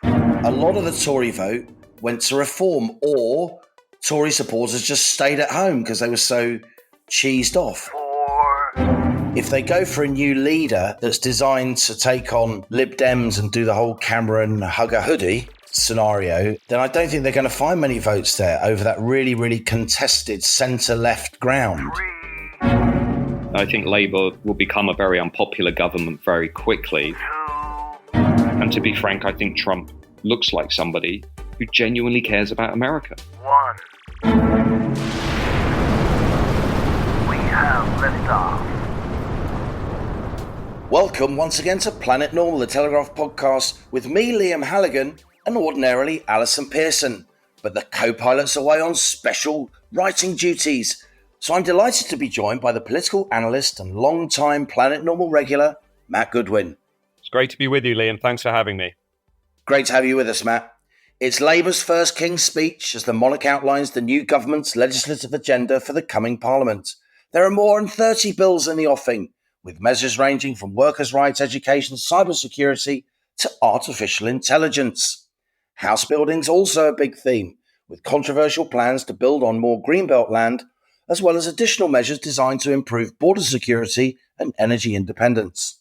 5. A lot of the Tory vote went to reform, or Tory supporters just stayed at home because they were so cheesed off. 4. If they go for a new leader that's designed to take on Lib Dems and do the whole Cameron hug a hoodie scenario, then I don't think they're going to find many votes there over that really, really contested centre-left ground. 3. I think Labour will become a very unpopular government very quickly. 2. And to be frank, I think Trump looks like somebody who genuinely cares about America. 1. We have liftoff. Welcome once again to Planet Normal, the Telegraph podcast, with me, Liam Halligan, and ordinarily Alison Pearson. But the co-pilot's away on special writing duties. So I'm delighted to be joined by the political analyst and long-time Planet Normal regular, Matt Goodwin. It's great to be with you, Liam. Thanks for having me. Great to have you with us, Matt. It's Labour's first King's Speech as the monarch outlines the new government's legislative agenda for the coming Parliament. There are more than 30 bills in the offing, with measures ranging from workers' rights, education, cybersecurity to artificial intelligence. House building's also a big theme, with controversial plans to build on more greenbelt land, as well as additional measures designed to improve border security and energy independence.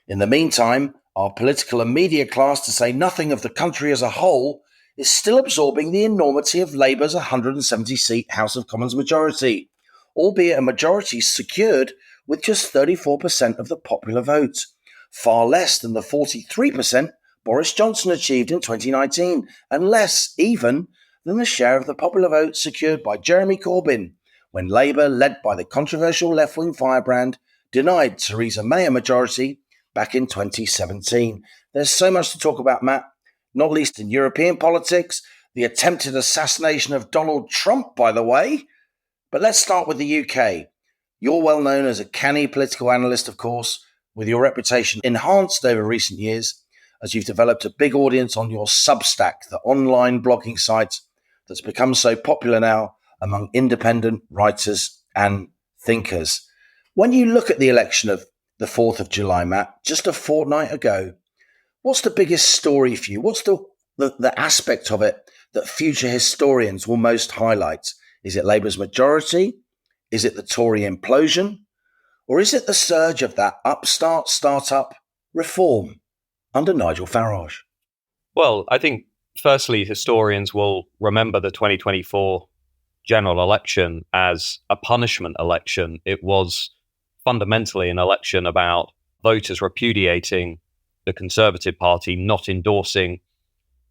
In the meantime, our political and media class, to say nothing of the country as a whole, is still absorbing the enormity of Labour's 170-seat House of Commons majority, albeit a majority secured with just 34% of the popular vote, far less than the 43% Boris Johnson achieved in 2019, and less even than the share of the popular vote secured by Jeremy Corbyn, when Labour, led by the controversial left-wing firebrand, denied Theresa May a majority back in 2017. There's so much to talk about, Matt, not least in European politics, the attempted assassination of Donald Trump, by the way. But let's start with the UK. You're well known as a canny political analyst, of course, with your reputation enhanced over recent years as you've developed a big audience on your Substack, the online blogging site that's become so popular now among independent writers and thinkers. When you look at the election of the 4th of July, Matt, just a fortnight ago, what's the biggest story for you? What's the aspect of it that future historians will most highlight? Is it Labour's majority? Is it the Tory implosion? Or is it the surge of that upstart startup reform under Nigel Farage? Well, I think firstly, historians will remember the 2024 general election as a punishment election. It was fundamentally an election about voters repudiating the Conservative Party, not endorsing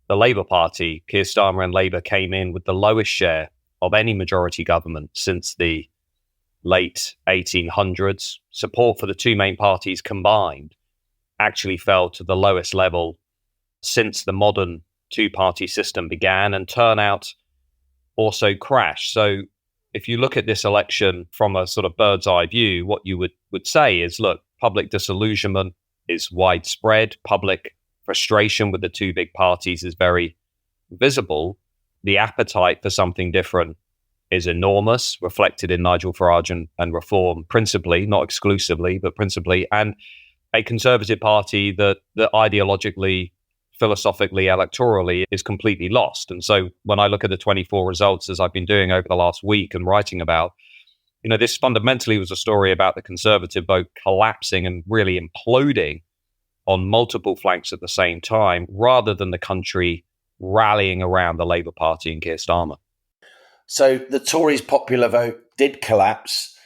the Labour Party. Keir Starmer and Labour came in with the lowest share of any majority government since the late 1800s. Support for the two main parties combined actually fell to the lowest level since the modern two-party system began, and turnout also crashed. So if you look at this election from a sort of bird's eye view, what you would say is, look, public disillusionment is widespread. Public frustration with the two big parties is very visible. The appetite for something different is enormous, reflected in Nigel Farage and Reform, principally, not exclusively, but principally, and a Conservative Party that ideologically, philosophically, electorally is completely lost. And so when I look at the 24 results, as I've been doing over the last week and writing about, this fundamentally was a story about the Conservative vote collapsing and really imploding on multiple flanks at the same time, rather than the country rallying around the Labour Party and Keir Starmer. So the Tories' popular vote did collapse.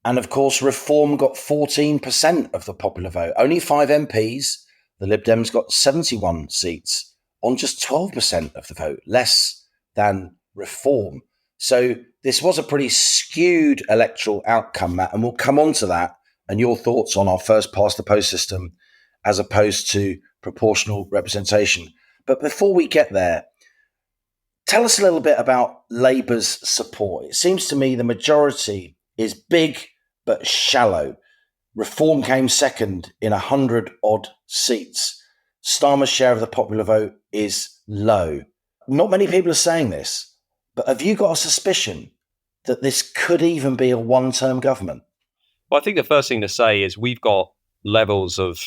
And of course, Reform got 14% of the popular vote. Only 5 MPs. The Lib Dems got 71 seats on just 12% of the vote, less than Reform. So this was a pretty skewed electoral outcome, Matt, and we'll come on to that and your thoughts on our first past the post system as opposed to proportional representation. But before we get there, tell us a little bit about Labour's support. It seems to me the majority is big but shallow. Reform came second in 100-odd seats. Starmer's share of the popular vote is low. Not many people are saying this, but have you got a suspicion that this could even be a one-term government? Well, I think the first thing to say is we've got levels of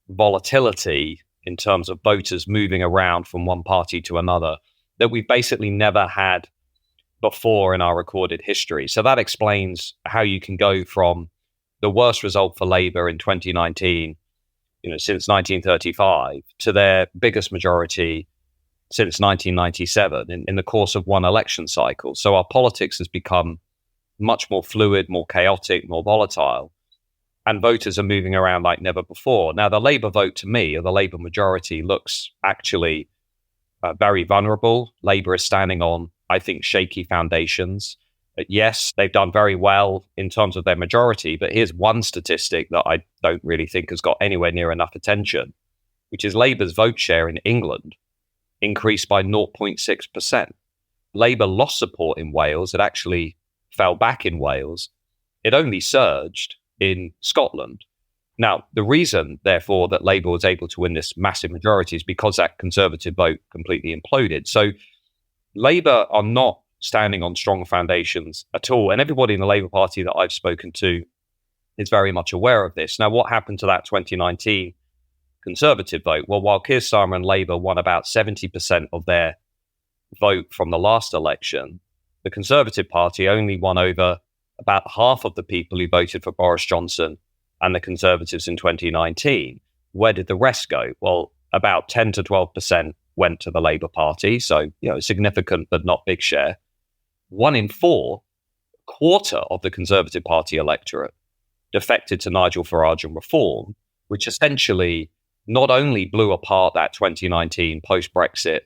volatility in terms of voters moving around from one party to another that we've basically never had before in our recorded history. So that explains how you can go from the worst result for Labour in 2019, since 1935, to their biggest majority since 1997 in the course of one election cycle. So our politics has become much more fluid, more chaotic, more volatile, and voters are moving around like never before. Now, the Labour vote to me, or the Labour majority, looks actually very vulnerable. Labour is standing on, I think, shaky foundations. Yes, they've done very well in terms of their majority, but here's one statistic that I don't really think has got anywhere near enough attention, which is Labour's vote share in England increased by 0.6%. Labour lost support in Wales. It actually fell back in Wales. It only surged in Scotland. Now, the reason, therefore, that Labour was able to win this massive majority is because that Conservative vote completely imploded. So Labour are not standing on strong foundations at all. And everybody in the Labour Party that I've spoken to is very much aware of this. Now, what happened to that 2019 Conservative vote? Well, while Keir Starmer and Labour won about 70% of their vote from the last election, the Conservative Party only won over about half of the people who voted for Boris Johnson and the Conservatives in 2019. Where did the rest go? Well, about 10 to 12% went to the Labour Party. So, a significant but not big share. 1 in 4, a quarter of the Conservative Party electorate defected to Nigel Farage and Reform, which essentially not only blew apart that 2019 post-Brexit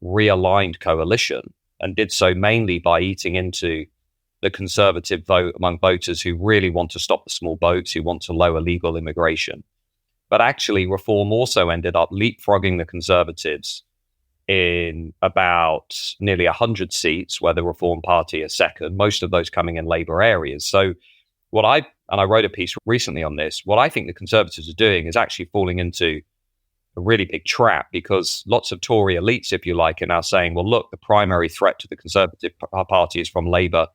realigned coalition, and did so mainly by eating into the Conservative vote among voters who really want to stop the small boats, who want to lower legal immigration. But actually, Reform also ended up leapfrogging the Conservatives in about nearly 100 seats, where the Reform Party is second, most of those coming in Labour areas. So I wrote a piece recently on this, what I think the Conservatives are doing is actually falling into a really big trap, because lots of Tory elites, if you like, are now saying, well, look, the primary threat to the Conservative Party is from Labour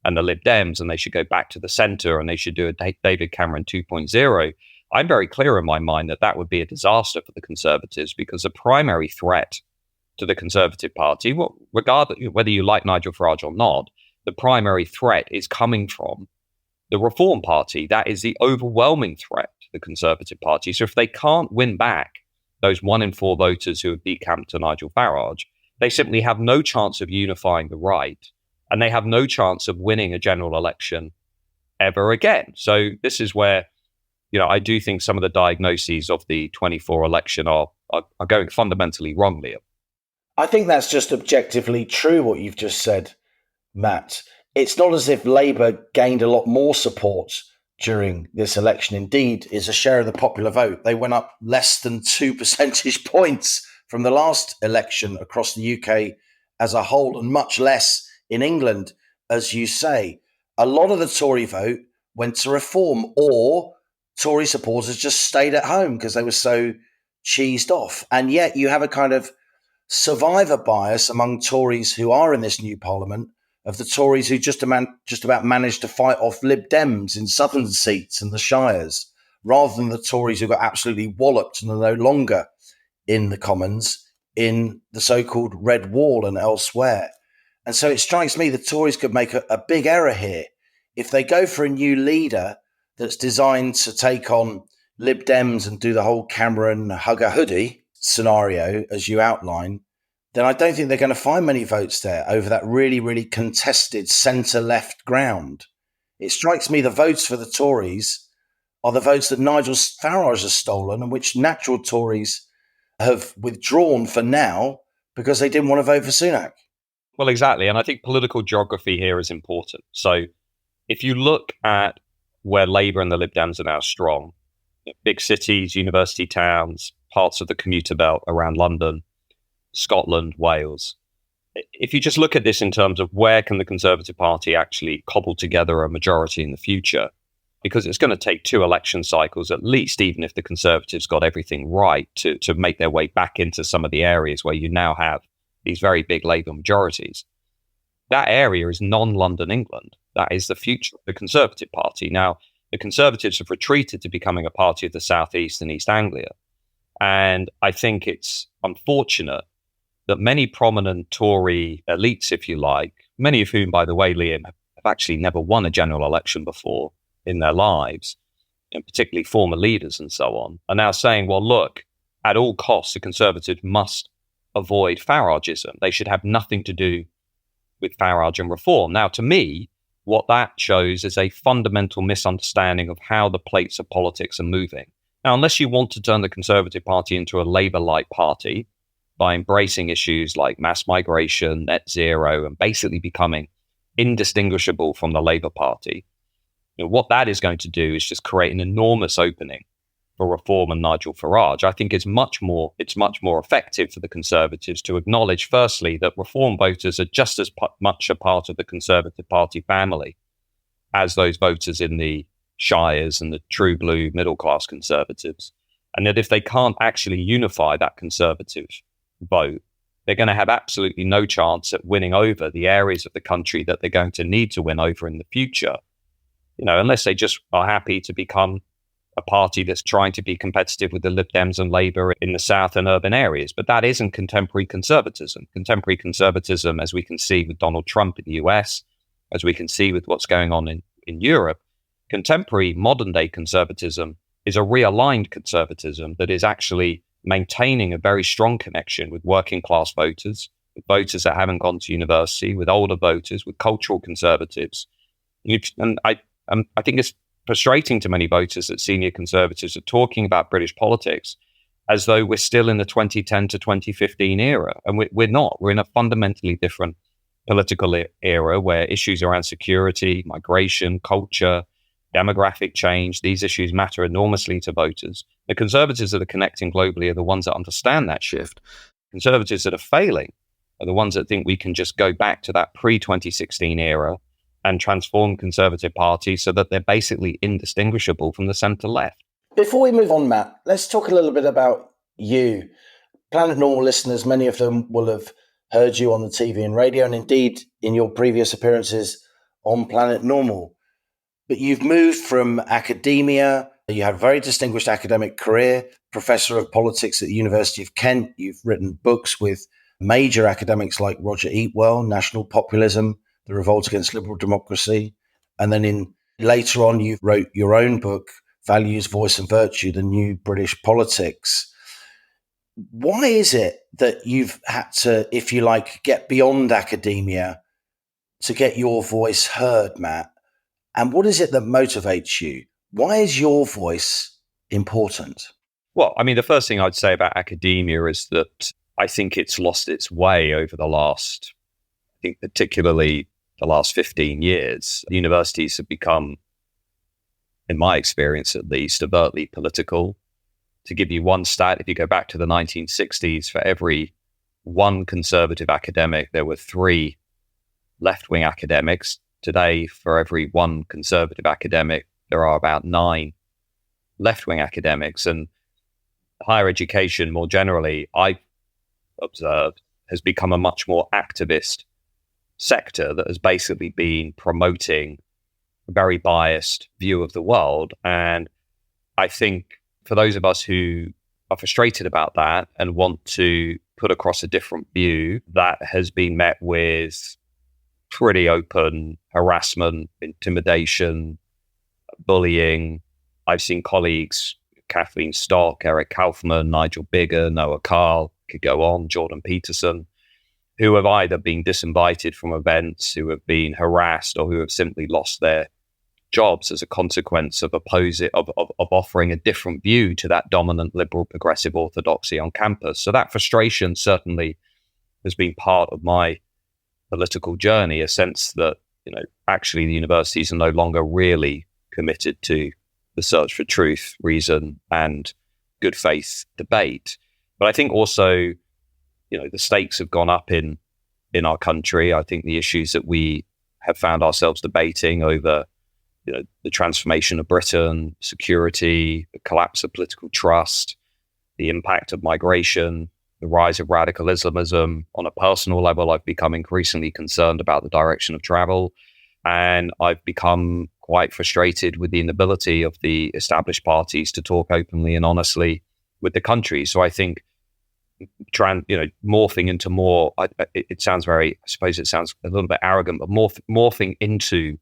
and the Lib Dems, and they should go back to the centre and they should do a David Cameron 2.0. I'm very clear in my mind that would be a disaster for the Conservatives, because the primary threat to the Conservative Party, regardless whether you like Nigel Farage or not, the primary threat is coming from the Reform Party. That is the overwhelming threat to the Conservative Party. So if they can't win back those 1 in 4 voters who have decamped to Nigel Farage, they simply have no chance of unifying the right, and they have no chance of winning a general election ever again. So this is where, I do think some of the diagnoses of the 24 election are going fundamentally wrong, Liam. I think that's just objectively true, what you've just said, Matt. It's not as if Labour gained a lot more support during this election. Indeed, is a share of the popular vote. They went up less than 2 percentage points from the last election across the UK as a whole, and much less in England, as you say. A lot of the Tory vote went to Reform, or Tory supporters just stayed at home because they were so cheesed off. And yet you have a kind of survivor bias among Tories who are in this new parliament, of the Tories who just about managed to fight off Lib Dems in southern seats and the shires, rather than the Tories who got absolutely walloped and are no longer in the Commons, in the so-called Red Wall and elsewhere. And so it strikes me the Tories could make a big error here. If they go for a new leader that's designed to take on Lib Dems and do the whole Cameron hugger hoodie scenario, as you outline, then I don't think they're going to find many votes there over that really, really contested centre-left ground. It strikes me the votes for the Tories are the votes that Nigel Farage has stolen, and which natural Tories have withdrawn for now because they didn't want to vote for Sunak. Well, exactly. And I think political geography here is important. So if you look at where Labour and the Lib Dems are now strong, big cities, university towns, parts of the commuter belt around London, Scotland, Wales. If you just look at this in terms of where can the Conservative Party actually cobble together a majority in the future, because it's going to take 2 election cycles at least, even if the Conservatives got everything right, to make their way back into some of the areas where you now have these very big Labour majorities. That area is non-London England. That is the future of the Conservative Party. Now, the Conservatives have retreated to becoming a party of the South East and East Anglia. And I think it's unfortunate that many prominent Tory elites, if you like, many of whom, by the way, Liam, have actually never won a general election before in their lives, and particularly former leaders and so on, are now saying, well, look, at all costs, the Conservatives must avoid Farageism. They should have nothing to do with Farage and reform. Now, to me, what that shows is a fundamental misunderstanding of how the plates of politics are moving. Now, unless you want to turn the Conservative Party into a Labour-like party by embracing issues like mass migration, net zero, and basically becoming indistinguishable from the Labour Party, what that is going to do is just create an enormous opening for reform and Nigel Farage. I think it's much more effective for the Conservatives to acknowledge, firstly, that reform voters are just as much a part of the Conservative Party family as those voters in the shires and the true blue middle class Conservatives. And that if they can't actually unify that Conservative vote, they're going to have absolutely no chance at winning over the areas of the country that they're going to need to win over in the future, unless they just are happy to become a party that's trying to be competitive with the Lib Dems and Labour in the South and urban areas. But that isn't contemporary conservatism. Contemporary conservatism, as we can see with Donald Trump in the US, as we can see with what's going on in Europe, contemporary modern day conservatism is a realigned conservatism that is actually maintaining a very strong connection with working class voters, with voters that haven't gone to university, with older voters, with cultural conservatives. And I think it's frustrating to many voters that senior Conservatives are talking about British politics as though we're still in the 2010 to 2015 era. And we're not. We're in a fundamentally different political era where issues around security, migration, culture, demographic change, these issues matter enormously to voters. The Conservatives that are connecting globally are the ones that understand that shift. Conservatives that are failing are the ones that think we can just go back to that pre-2016 era and transform Conservative Party so that they're basically indistinguishable from the centre-left. Before we move on, Matt, let's talk a little bit about you. Planet Normal listeners, many of them will have heard you on the TV and radio, and indeed in your previous appearances on Planet Normal. But you've moved from academia. You had a very distinguished academic career, professor of politics at the University of Kent. You've written books with major academics like Roger Eatwell, National Populism, The Revolt Against Liberal Democracy. And then later on, you wrote your own book, Values, Voice and Virtue, The New British Politics. Why is it that you've had to, if you like, get beyond academia to get your voice heard, Matt? And what is it that motivates you? Why is your voice important? Well, I mean, the first thing I'd say about academia is that I think it's lost its way over the last, I think particularly the last 15 years. The universities have become, in my experience at least, overtly political. To give you one stat, if you go back to the 1960s, for every one conservative academic, there were 3 left-wing academics. Today, for every one conservative academic, there are about 9 left-wing academics. And higher education, more generally, I've observed, has become a much more activist sector that has basically been promoting a very biased view of the world. And I think for those of us who are frustrated about that and want to put across a different view, that has been met with pretty open harassment, intimidation, bullying. I've seen colleagues, Kathleen Stock, Eric Kaufman, Nigel Bigger, Noah Carl, could go on, Jordan Peterson, who have either been disinvited from events, who have been harassed, or who have simply lost their jobs as a consequence of offering a different view to that dominant liberal progressive orthodoxy on campus. So that frustration certainly has been part of my political journey, a sense that, actually the universities are no longer really committed to the search for truth, reason, and good faith debate. But I think also, the stakes have gone up in our country. I think the issues that we have found ourselves debating over, the transformation of Britain, security, the collapse of political trust, the impact of migration, the rise of radical Islamism. On a personal level, I've become increasingly concerned about the direction of travel. And I've become quite frustrated with the inability of the established parties to talk openly and honestly with the country. So I think morphing into more, it sounds very, I suppose it sounds a little bit arrogant, but morphing into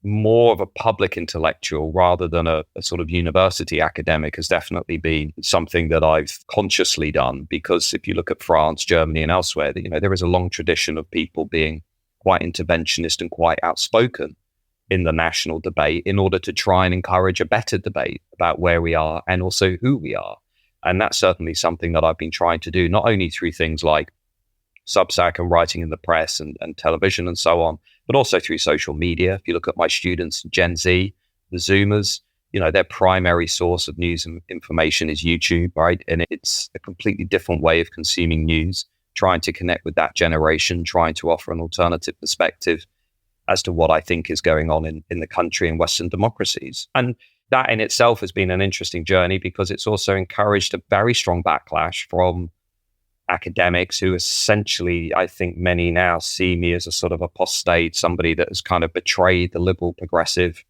more of a public intellectual rather than a sort of university academic has definitely been something that I've consciously done. Because if you look at France, Germany, and elsewhere, there is a long tradition of people being quite interventionist and quite outspoken in the national debate in order to try and encourage a better debate about where we are and also who we are. And that's certainly something that I've been trying to do, not only through things like Substack and writing in the press and television and so on, but also through social media. If you look at my students, Gen Z, the Zoomers, their primary source of news and information is YouTube, right? And it's a completely different way of consuming news, trying to connect with that generation, trying to offer an alternative perspective as to what I think is going on in the country and Western democracies. And that in itself has been an interesting journey because it's also encouraged a very strong backlash from academics who essentially, I think many now see me as a sort of apostate, somebody that has kind of betrayed the liberal progressive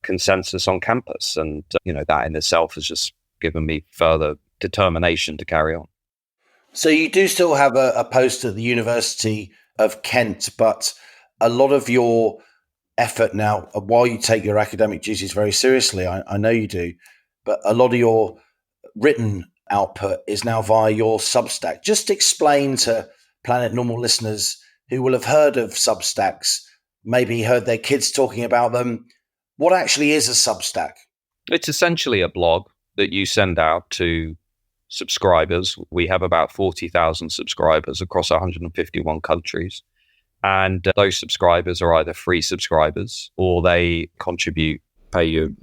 consensus on campus. And, that in itself has just given me further determination to carry on. So you do still have a post at the University of Kent, but a lot of your effort now, while you take your academic duties very seriously, I know you do, but a lot of your written output is now via your Substack. Just explain to Planet Normal listeners who will have heard of Substacks, maybe heard their kids talking about them, what actually is a Substack? It's essentially a blog that you send out to subscribers. We have about 40,000 subscribers across 151 countries. And those subscribers are either free subscribers or they contribute, pay you,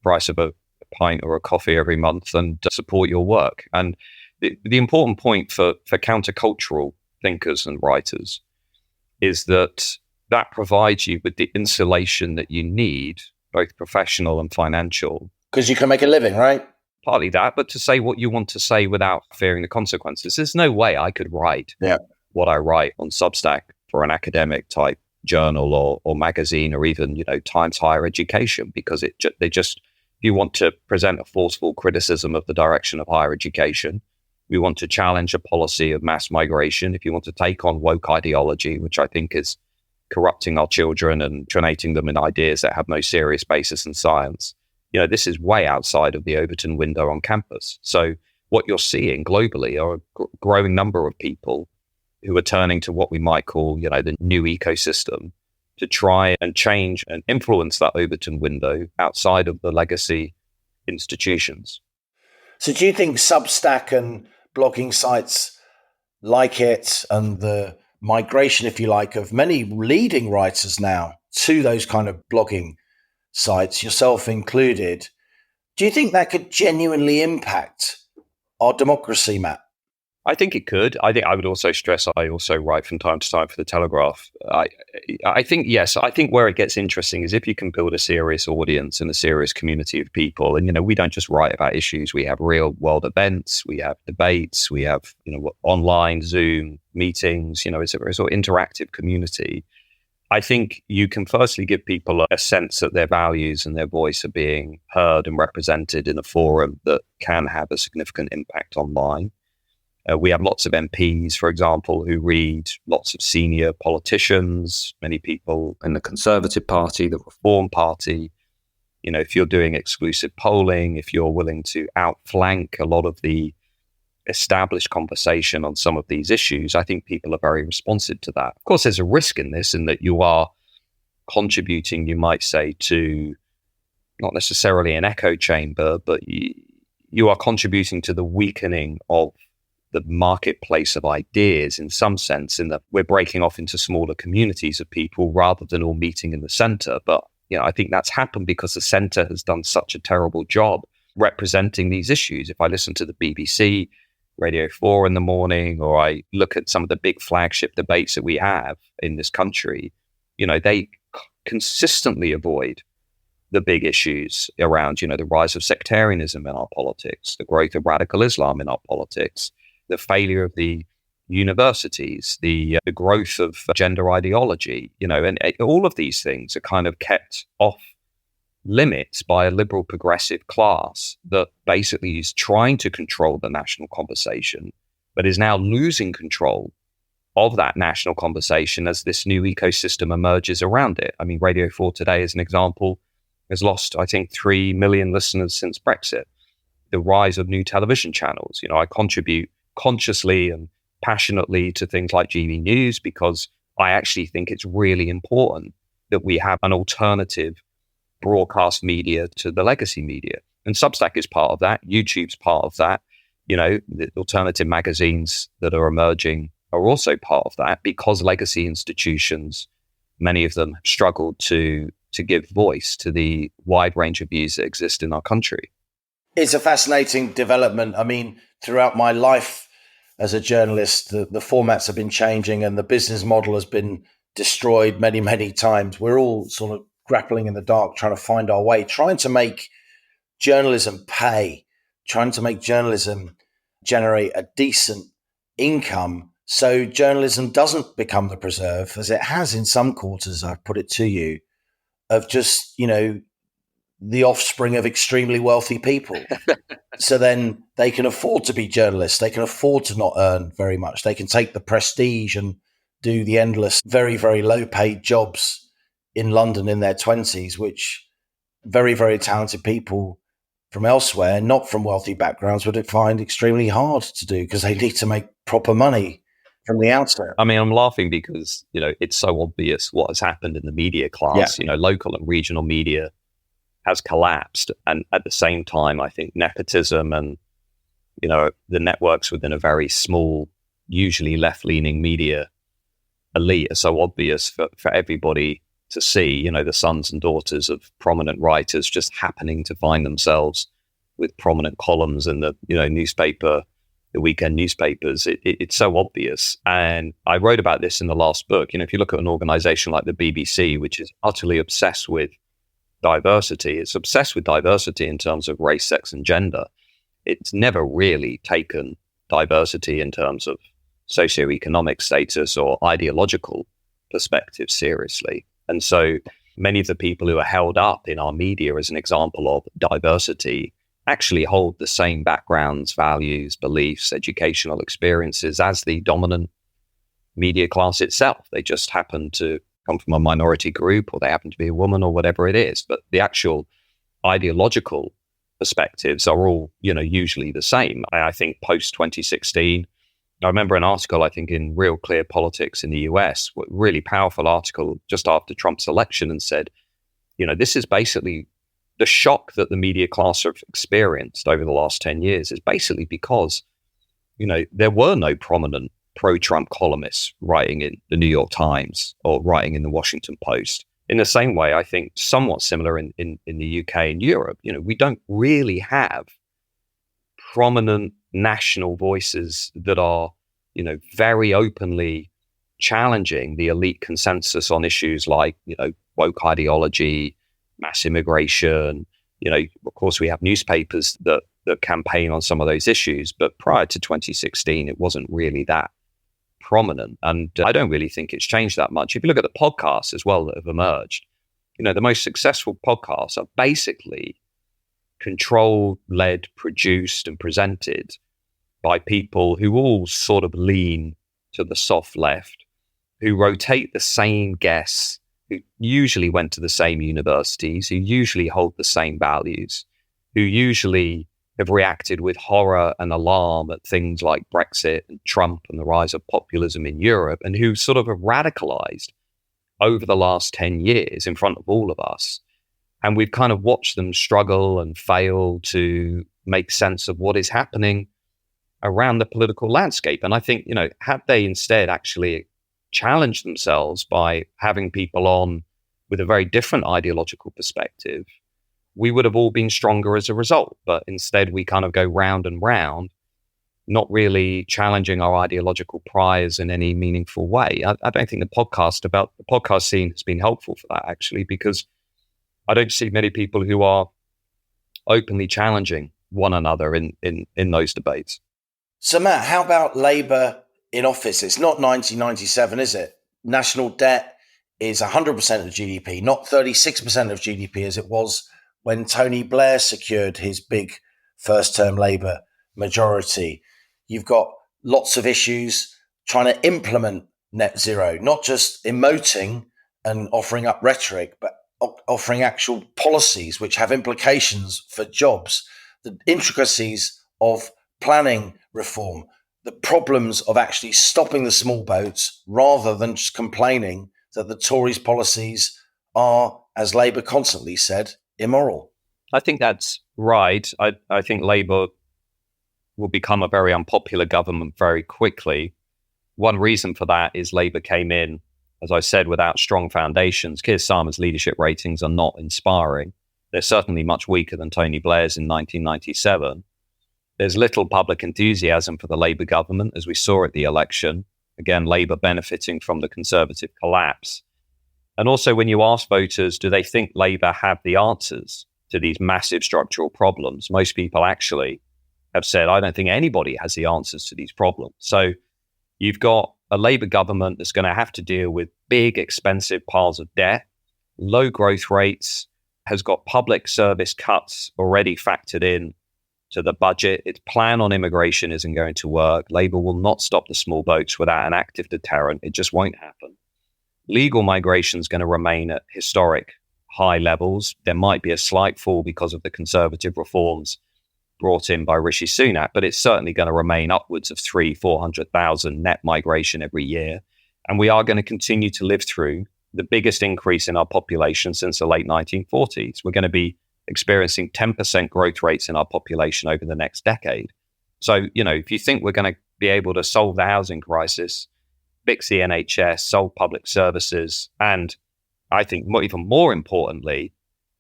price of a pint or a coffee every month and support your work. And the important point for countercultural thinkers and writers is that provides you with the insulation that you need, both professional and financial. Because you can make a living, right? Partly that, but to say what you want to say without fearing the consequences. There's no way I could write what I write on Substack for an academic type journal or magazine or even, Times Higher Education, because if you want to present a forceful criticism of the direction of higher education, we want to challenge a policy of mass migration. If you want to take on woke ideology, which I think is corrupting our children and trinating them in ideas that have no serious basis in science, this is way outside of the Overton window on campus. So what you're seeing globally are a growing number of people who are turning to what we might call, the new ecosystem to try and change and influence that Overton window outside of the legacy institutions. So do you think Substack and blogging sites like it and the migration, if you like, of many leading writers now to those kind of blogging sites, yourself included, do you think that could genuinely impact our democracy, Matt? I think it could. I think I would also stress I also write from time to time for the Telegraph. I think, yes, I think where it gets interesting is if you can build a serious audience and a serious community of people. And, we don't just write about issues. We have real world events, we have debates, we have, online Zoom meetings, it's a very sort of interactive community. I think you can firstly give people a sense that their values and their voice are being heard and represented in a forum that can have a significant impact online. We have lots of MPs, for example, who read lots of senior politicians, many people in the Conservative Party, the Reform Party. If you're doing exclusive polling, if you're willing to outflank a lot of the established conversation on some of these issues, I think people are very responsive to that. Of course, there's a risk in this in that you are contributing, you might say, to not necessarily an echo chamber, but you are contributing to the weakening of the marketplace of ideas in some sense, in that we're breaking off into smaller communities of people rather than all meeting in the center. But, I think that's happened because the center has done such a terrible job representing these issues. If I listen to the BBC, Radio 4 in the morning, or I look at some of the big flagship debates that we have in this country, they consistently avoid the big issues around, the rise of sectarianism in our politics, the growth of radical Islam in our politics, the failure of the universities, the growth of gender ideology, and all of these things are kind of kept off limits by a liberal progressive class that basically is trying to control the national conversation, but is now losing control of that national conversation as this new ecosystem emerges around it. I mean, Radio 4 Today, as an example, has lost, I think, 3 million listeners since Brexit. The rise of new television channels. You know, I contribute consciously and passionately to things like GB News because I actually think it's really important that we have an alternative broadcast media to the legacy media. And Substack is part of that. YouTube's part of that. You know, the alternative magazines that are emerging are also part of that because legacy institutions, many of them have struggled to give voice to the wide range of views that exist in our country. It's a fascinating development. I mean, throughout my life as a journalist, the formats have been changing and the business model has been destroyed many, many times. We're all sort of grappling in the dark, trying to find our way, trying to make journalism pay, trying to make journalism generate a decent income so journalism doesn't become the preserve, as it has in some quarters, I put it to you, of just, you know, the offspring of extremely wealthy people. So then they can afford to be journalists. They can afford to not earn very much. They can take the prestige and do the endless, very, very low paid jobs in London in their 20s, which very, very talented people from elsewhere, not from wealthy backgrounds, would find extremely hard to do because they need to make proper money from the outset. I mean, I'm laughing because, you know, it's so obvious what has happened in the media class. You know, local and regional media has collapsed. And at the same time, I think nepotism and, you know, the networks within a very small, usually left-leaning media elite are so obvious for everybody to see, you know, the sons and daughters of prominent writers just happening to find themselves with prominent columns in the, you know, newspaper, the weekend newspapers. It's so obvious. And I wrote about this in the last book. You know, if you look at an organization like the BBC, which is utterly obsessed with diversity, it's obsessed with diversity in terms of race, sex, and gender. It's never really taken diversity in terms of socioeconomic status or ideological perspective seriously. And so many of the people who are held up in our media as an example of diversity actually hold the same backgrounds, values, beliefs, educational experiences as the dominant media class itself. They just happen to come from a minority group, or they happen to be a woman, or whatever it is. But the actual ideological perspectives are all, you know, usually the same. I think post 2016, I remember an article, I think, in Real Clear Politics in the US, a really powerful article just after Trump's election, and said, you know, this is basically the shock that the media class have experienced over the last 10 years is basically because, you know, there were no prominent pro-Trump columnists writing in the New York Times or writing in the Washington Post. In the same way, I think somewhat similar in the UK and Europe, you know, we don't really have prominent national voices that are, you know, very openly challenging the elite consensus on issues like, you know, woke ideology, mass immigration. You know, of course, we have newspapers that campaign on some of those issues, but prior to 2016, it wasn't really that prominent. And I don't really think it's changed that much. If you look at the podcasts as well that have emerged, you know, the most successful podcasts are basically controlled, led, produced, and presented by people who all sort of lean to the soft left, who rotate the same guests, who usually went to the same universities, who usually hold the same values, who usually have reacted with horror and alarm at things like Brexit and Trump and the rise of populism in Europe, and who sort of have radicalized over the last 10 years in front of all of us. And we've kind of watched them struggle and fail to make sense of what is happening around the political landscape. And I think, you know, had they instead actually challenged themselves by having people on with a very different ideological perspective, we would have all been stronger as a result. But instead, we kind of go round and round, not really challenging our ideological priors in any meaningful way. I don't think the podcast scene has been helpful for that, actually, because I don't see many people who are openly challenging one another in those debates. So, Matt, how about Labour in office? It's not 1997, is it? National debt is 100% of GDP, not 36% of GDP as it was when Tony Blair secured his big first-term Labour majority. You've got lots of issues trying to implement net zero, not just emoting and offering up rhetoric, but offering actual policies which have implications for jobs, the intricacies of planning reform, the problems of actually stopping the small boats rather than just complaining that the Tories' policies are, as Labour constantly said, immoral. I think that's right. I think Labour will become a very unpopular government very quickly. One reason for that is Labour came in, as I said, without strong foundations. Keir Starmer's leadership ratings are not inspiring. They're certainly much weaker than Tony Blair's in 1997. There's little public enthusiasm for the Labour government, as we saw at the election. Again, Labour benefiting from the Conservative collapse. And also, when you ask voters, do they think Labour have the answers to these massive structural problems? Most people actually have said, I don't think anybody has the answers to these problems. So you've got a Labour government that's going to have to deal with big, expensive piles of debt, low growth rates, has got public service cuts already factored in to the budget. Its plan on immigration isn't going to work. Labour will not stop the small boats without an active deterrent. It just won't happen. Legal migration is going to remain at historic high levels. There might be a slight fall because of the Conservative reforms brought in by Rishi Sunak, but it's certainly going to remain upwards of 300,000-400,000 net migration every year. And we are going to continue to live through the biggest increase in our population since the late 1940s. We're going to be experiencing 10% growth rates in our population over the next decade. So, if you think we're going to be able to solve the housing crisis, fix the NHS, solve public services, and I think even more importantly,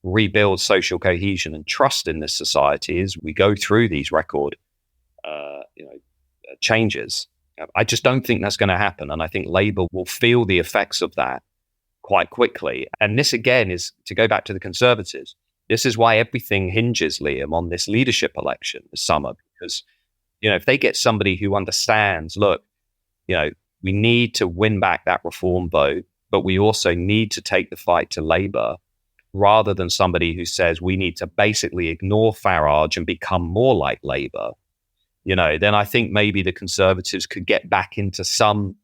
rebuild social cohesion and trust in this society as we go through these record changes. I just don't think that's going to happen. And I think Labour will feel the effects of that quite quickly. And this, again, is to go back to the Conservatives. This is why everything hinges, Liam, on this leadership election this summer. Because, if they get somebody who understands, look, we need to win back that reform vote, but we also need to take the fight to Labour, rather than somebody who says we need to basically ignore Farage and become more like Labour, then I think maybe the Conservatives could get back into some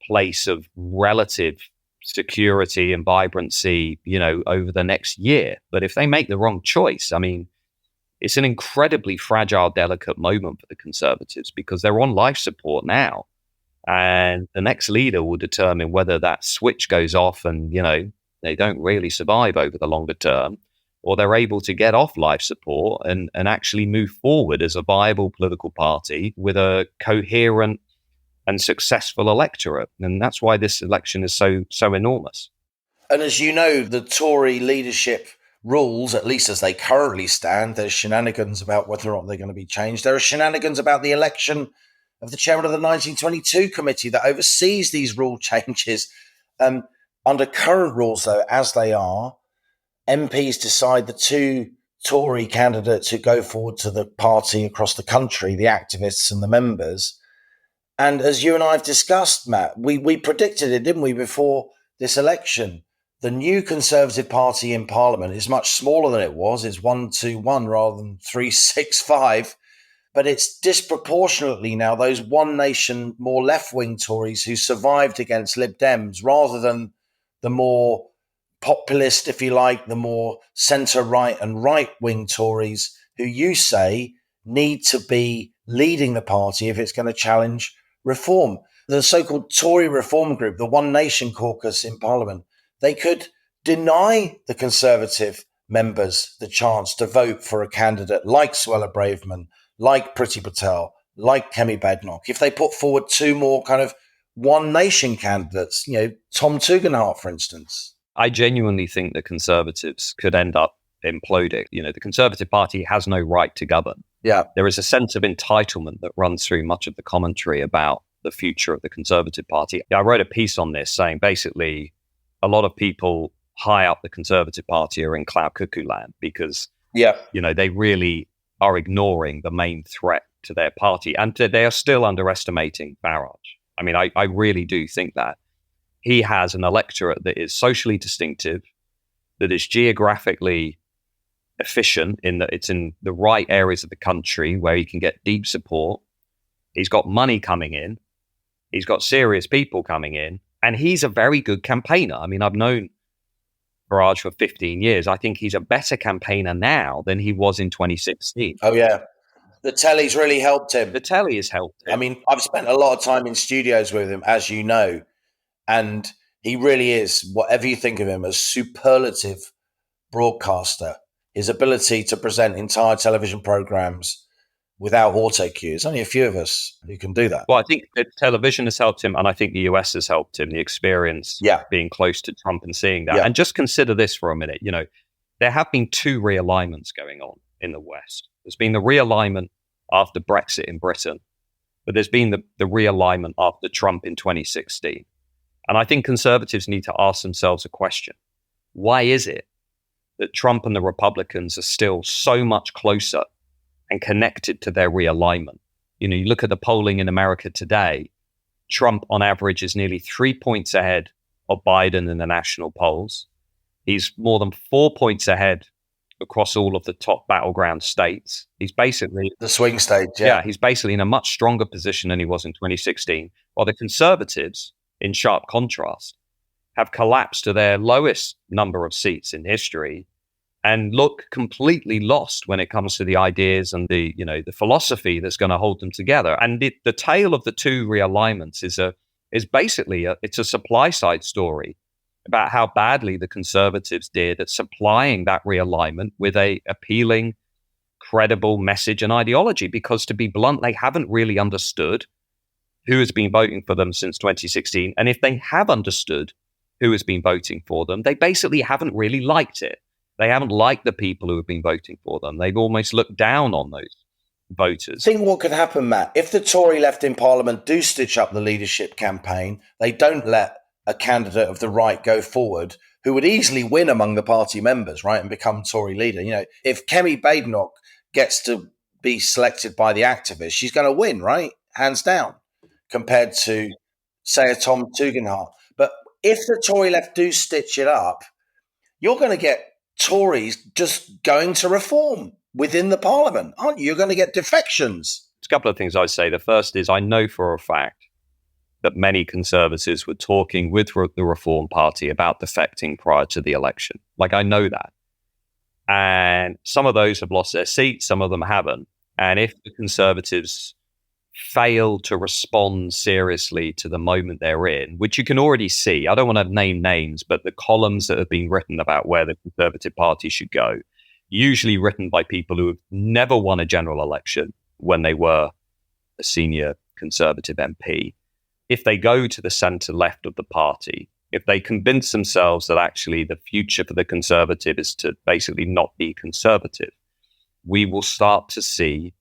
place of relative security and vibrancy, over the next year. But if they make the wrong choice, it's an incredibly fragile, delicate moment for the Conservatives because they're on life support now. And the next leader will determine whether that switch goes off and, they don't really survive over the longer term, or they're able to get off life support and actually move forward as a viable political party with a coherent and successful electorate. And that's why this election is so enormous. And as you know, the Tory leadership rules, at least as they currently stand, there's shenanigans about whether or not they're going to be changed. There are shenanigans about the election of the chairman of the 1922 committee that oversees these rule changes. Under current rules, though, as they are, MPs decide the two Tory candidates who go forward to the party across the country, the activists and the members. And as you and I have discussed, Matt, we predicted it, didn't we, before this election? The new Conservative Party in Parliament is much smaller than it was. It's 1-2-1 rather than 3-6-5. But it's disproportionately now those One Nation, more left-wing Tories who survived against Lib Dems rather than the more populist, if you like, the more centre-right and right-wing Tories who you say need to be leading the party if it's going to challenge reform. The so-called Tory Reform Group, the One Nation caucus in Parliament, they could deny the Conservative members the chance to vote for a candidate like Suella Braverman, like Priti Patel, like Kemi Badenoch, if they put forward two more kind of One Nation candidates, Tom Tugendhat, for instance. I genuinely think the Conservatives could end up imploding. The Conservative Party has no right to govern. Yeah. There is a sense of entitlement that runs through much of the commentary about the future of the Conservative Party. I wrote a piece on this saying basically a lot of people high up the Conservative Party are in cloud cuckoo land because, they really are ignoring the main threat to their party. And they are still underestimating Farage. I really do think that. He has an electorate that is socially distinctive, that is geographically efficient in that it's in the right areas of the country where he can get deep support. He's got money coming in. He's got serious people coming in. And he's a very good campaigner. I mean, I've known Farage for 15 years. I think he's a better campaigner now than he was in 2016. Oh, yeah. The telly's really helped him. The telly has helped him. I mean, I've spent a lot of time in studios with him, as you know, and he really is, whatever you think of him, a superlative broadcaster. His ability to present entire television programs without auto cues. Only a few of us who can do that. Well, I think that television has helped him, and I think the US has helped him, the experience being close to Trump and seeing that. And just consider this for a minute. You know, there have been two realignments going on in the West. There's been the realignment after Brexit in Britain, but there's been the realignment after Trump in 2016. And I think conservatives need to ask themselves a question. Why is it that Trump and the Republicans are still so much closer and connected to their realignment? You know, you look at the polling in America today, Trump on average is nearly 3 points ahead of Biden in the national polls. He's more than 4 points ahead across all of the top battleground states. He's basically the swing states. He's basically in a much stronger position than he was in 2016. While the conservatives, in sharp contrast, have collapsed to their lowest number of seats in history and look completely lost when it comes to the ideas and the philosophy that's going to hold them together. And the tale of the two realignments is basically it's a supply side story about how badly the conservatives did at supplying that realignment with a appealing, credible message and ideology. Because to be blunt, they haven't really understood who has been voting for them since 2016. And if they have understood who has been voting for them, they basically haven't really liked it. They haven't liked the people who have been voting for them. They've almost looked down on those voters. Think what could happen, Matt, if the Tory left in Parliament do stitch up the leadership campaign, they don't let a candidate of the right go forward who would easily win among the party members, right, and become Tory leader. You know, if Kemi Badenoch gets to be selected by the activists, she's going to win, right, hands down, compared to, say, a Tom Tugendhat. But if the Tory left do stitch it up, you're going to get Tories just going to reform within the Parliament, aren't you? You're going to get defections. There's a couple of things I'd say. The first is I know for a fact that many conservatives were talking with the Reform Party about defecting prior to the election. Like, I know that. And some of those have lost their seats, some of them haven't. And if the conservatives fail to respond seriously to the moment they're in, which you can already see, I don't want to name names, but the columns that have been written about where the Conservative Party should go, usually written by people who have never won a general election when they were a senior Conservative MP. If they go to the centre left of the party, if they convince themselves that actually the future for the Conservative is to basically not be Conservative, we will start to see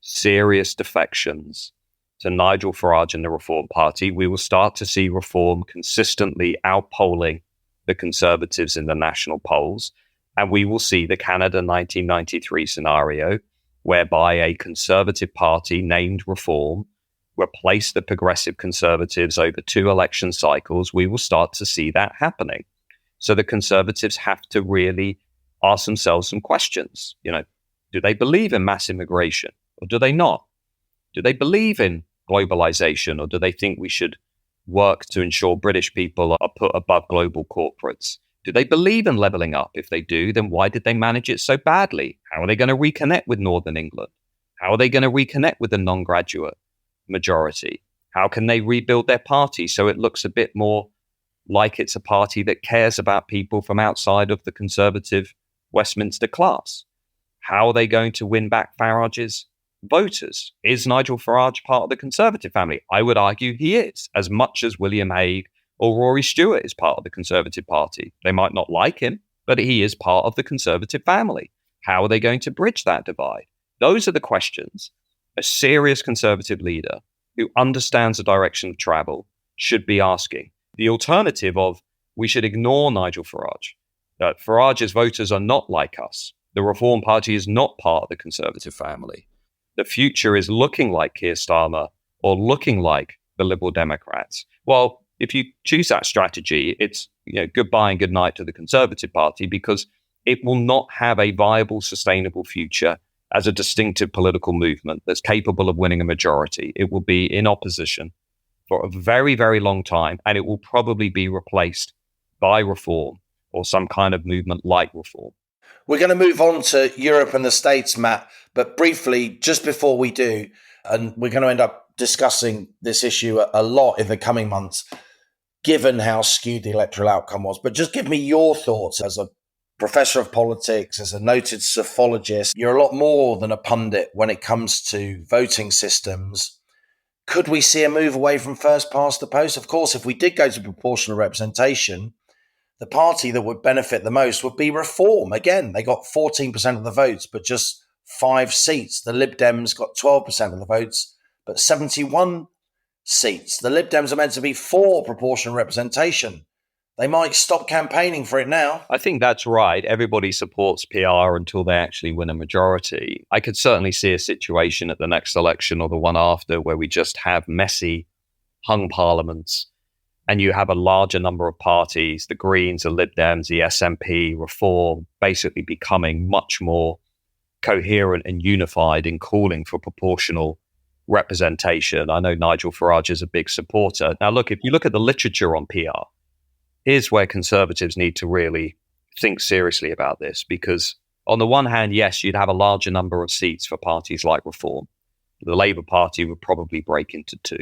serious defections to Nigel Farage and the Reform Party. We will start to see Reform consistently outpolling the Conservatives in the national polls. And we will see the Canada 1993 scenario, whereby a Conservative Party named Reform replace the Progressive Conservatives over 2 election cycles. We will start to see that happening. So the Conservatives have to really ask themselves some questions. You know, do they believe in mass immigration or do they not? Do they believe in globalization or do they think we should work to ensure British people are put above global corporates? Do they believe in levelling up? If they do, then why did they manage it so badly? How are they going to reconnect with Northern England? How are they going to reconnect with the non-graduate majority? How can they rebuild their party so it looks a bit more like it's a party that cares about people from outside of the conservative Westminster class? How are they going to win back Farage's voters? Is Nigel Farage part of the Conservative family? I would argue he is, as much as William Hague or Rory Stewart is part of the Conservative Party. They might not like him, but he is part of the Conservative family. How are they going to bridge that divide? Those are the questions a serious Conservative leader who understands the direction of travel should be asking. The alternative of we should ignore Nigel Farage, that Farage's voters are not like us. The Reform Party is not part of the Conservative family. The future is looking like Keir Starmer or looking like the Liberal Democrats. Well, if you choose that strategy, it's goodbye and good night to the Conservative Party, because it will not have a viable, sustainable future as a distinctive political movement that's capable of winning a majority. It will be in opposition for a very, very long time, and it will probably be replaced by reform or some kind of movement like reform. We're going to move on to Europe and the States, Matt, but briefly, just before we do, and we're going to end up discussing this issue a lot in the coming months, given how skewed the electoral outcome was. But just give me your thoughts as a professor of politics, as a noted psephologist. You're a lot more than a pundit when it comes to voting systems. Could we see a move away from first past the post? Of course, if we did go to proportional representation, the party that would benefit the most would be Reform. Again, they got 14% of the votes, but just 5 seats. The Lib Dems got 12% of the votes, but 71 seats. The Lib Dems are meant to be for proportional representation. They might stop campaigning for it now. I think that's right. Everybody supports PR until they actually win a majority. I could certainly see a situation at the next election or the one after where we just have messy, hung parliaments, and you have a larger number of parties, the Greens, the Lib Dems, the SNP, Reform, basically becoming much more coherent and unified in calling for proportional representation. I know Nigel Farage is a big supporter. Now, look, if you look at the literature on PR, here's where conservatives need to really think seriously about this, because on the one hand, yes, you'd have a larger number of seats for parties like Reform. The Labour Party would probably break into 2.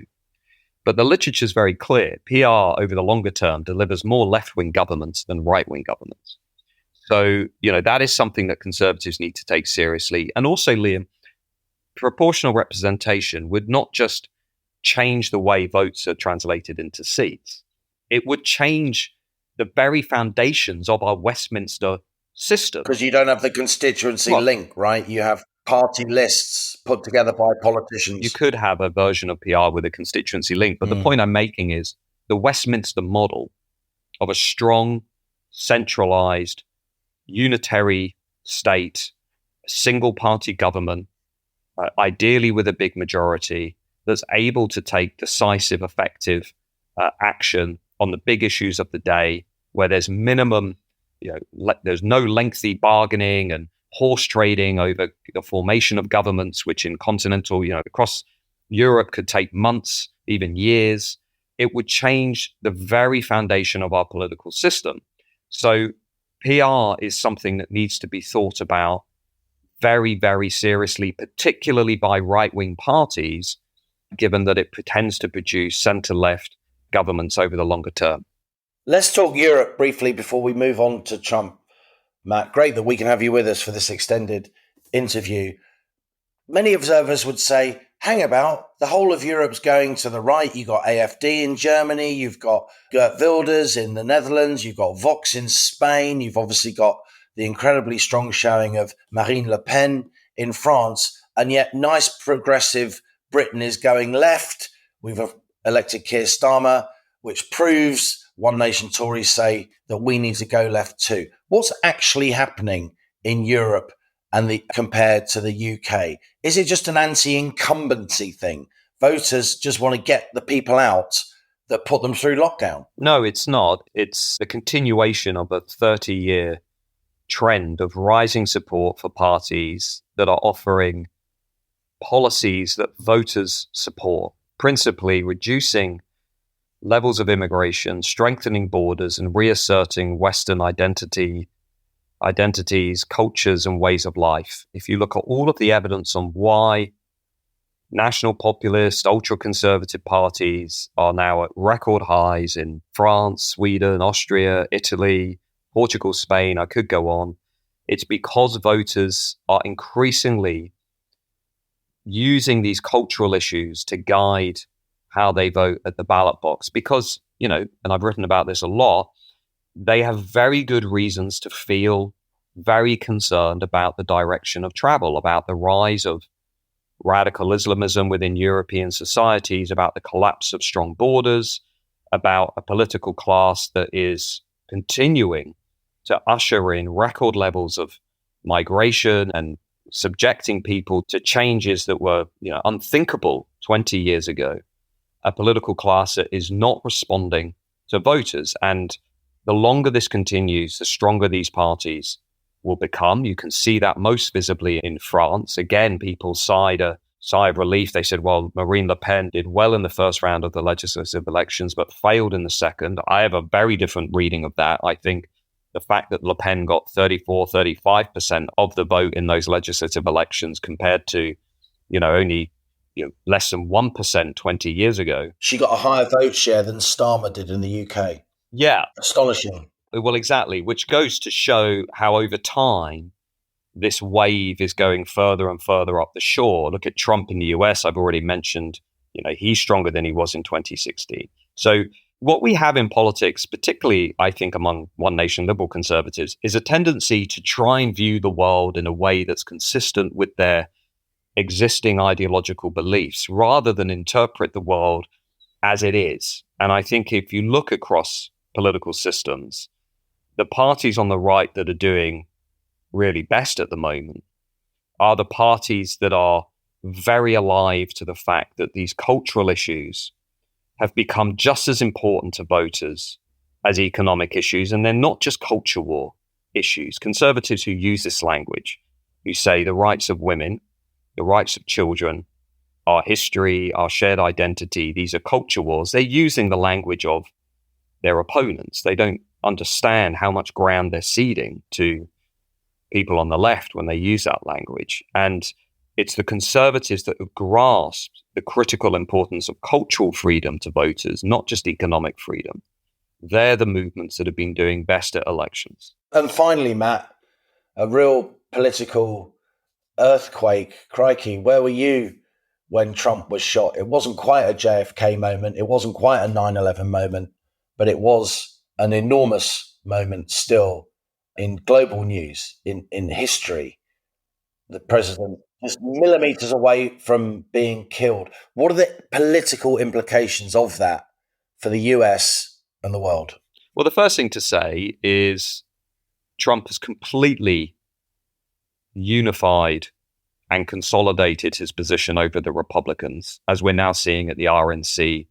But the literature is very clear. PR over the longer term delivers more left-wing governments than right-wing governments. So, that is something that conservatives need to take seriously. And also, Liam, proportional representation would not just change the way votes are translated into seats. It would change the very foundations of our Westminster system. Because you don't have the constituency link, right? You have party lists put together by politicians. You could have a version of PR with a constituency link, but the point I'm making is the Westminster model of a strong, centralized, unitary state, single party government, ideally with a big majority, that's able to take decisive, effective action on the big issues of the day, where there's minimum, there's no lengthy bargaining and horse trading over the formation of governments, which in continental, across Europe could take months, even years. It would change the very foundation of our political system. So PR is something that needs to be thought about very, very seriously, particularly by right-wing parties, given that it pretends to produce centre-left governments over the longer term. Let's talk Europe briefly before we move on to Trump. Matt, great that we can have you with us for this extended interview. Many observers would say, hang about, the whole of Europe's going to the right. You've got AfD in Germany, you've got Geert Wilders in the Netherlands, you've got Vox in Spain, you've obviously got the incredibly strong showing of Marine Le Pen in France, and yet nice progressive Britain is going left. We've elected Keir Starmer, which proves One Nation Tories say that we need to go left too. What's actually happening in Europe and compared to the UK? Is it just an anti-incumbency thing? Voters just want to get the people out that put them through lockdown? No, it's not. It's the continuation of a 30-year trend of rising support for parties that are offering policies that voters support, principally reducing levels of immigration, strengthening borders, and reasserting Western identities, cultures, and ways of life. If you look at all of the evidence on why national populist, ultra-conservative parties are now at record highs in France, Sweden, Austria, Italy, Portugal, Spain, I could go on, it's because voters are increasingly using these cultural issues to guide how they vote at the ballot box, because, and I've written about this a lot, they have very good reasons to feel very concerned about the direction of travel, about the rise of radical Islamism within European societies, about the collapse of strong borders, about a political class that is continuing to usher in record levels of migration and subjecting people to changes that were, unthinkable 20 years ago. A political class that is not responding to voters. And the longer this continues, the stronger these parties will become. You can see that most visibly in France. Again, people sighed a sigh of relief. They said, well, Marine Le Pen did well in the first round of the legislative elections, but failed in the second. I have a very different reading of that. I think the fact that Le Pen got 35% of the vote in those legislative elections compared to, only less than 1% 20 years ago. She got a higher vote share than Starmer did in the UK. Yeah. Astonishing. Well, exactly, which goes to show how over time this wave is going further and further up the shore. Look at Trump in the US. I've already mentioned, he's stronger than he was in 2016. So what we have in politics, particularly, I think, among One Nation liberal conservatives, is a tendency to try and view the world in a way that's consistent with their existing ideological beliefs rather than interpret the world as it is. And I think if you look across political systems, the parties on the right that are doing really best at the moment are the parties that are very alive to the fact that these cultural issues have become just as important to voters as economic issues. And they're not just culture war issues. Conservatives who use this language, who say the rights of women, the rights of children, our history, our shared identity, these are culture wars. They're using the language of their opponents. They don't understand how much ground they're ceding to people on the left when they use that language. And it's the conservatives that have grasped the critical importance of cultural freedom to voters, not just economic freedom. They're the movements that have been doing best at elections. And finally, Matt, a real political earthquake. Crikey, where were you when Trump was shot? It wasn't quite a JFK moment. It wasn't quite a 9/11 moment, but it was an enormous moment still in global news, in history. The president just millimeters away from being killed. What are the political implications of that for the US and the world? Well, the first thing to say is Trump has completely unified and consolidated his position over the Republicans, as we're now seeing at the RNC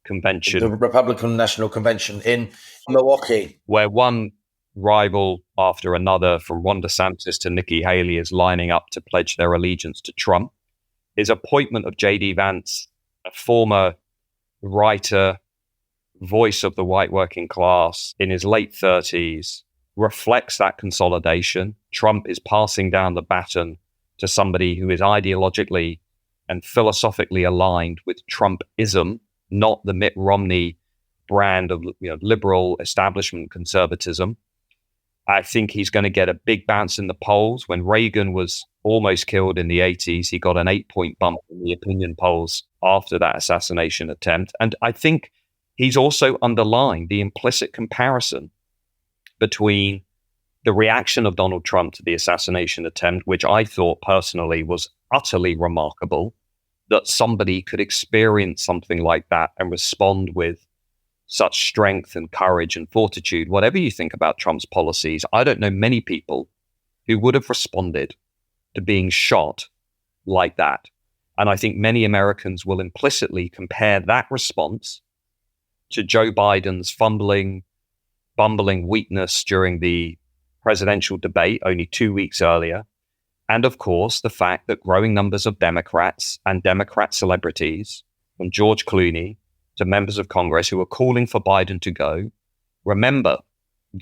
convention. The Republican National Convention in Milwaukee. Where one rival after another, from Ron DeSantis to Nikki Haley, is lining up to pledge their allegiance to Trump. His appointment of J.D. Vance, a former writer, voice of the white working class in his late 30s, reflects that consolidation. Trump is passing down the baton to somebody who is ideologically and philosophically aligned with Trumpism, not the Mitt Romney brand of liberal establishment conservatism. I think he's going to get a big bounce in the polls. When Reagan was almost killed in the 80s, he got an 8-point bump in the opinion polls after that assassination attempt. And I think he's also underlined the implicit comparison between the reaction of Donald Trump to the assassination attempt, which I thought personally was utterly remarkable, that somebody could experience something like that and respond with such strength and courage and fortitude. Whatever you think about Trump's policies, I don't know many people who would have responded to being shot like that. And I think many Americans will implicitly compare that response to Joe Biden's bumbling weakness during the presidential debate only 2 weeks earlier. And of course, the fact that growing numbers of Democrats and Democrat celebrities, from George Clooney to members of Congress who are calling for Biden to go. Remember,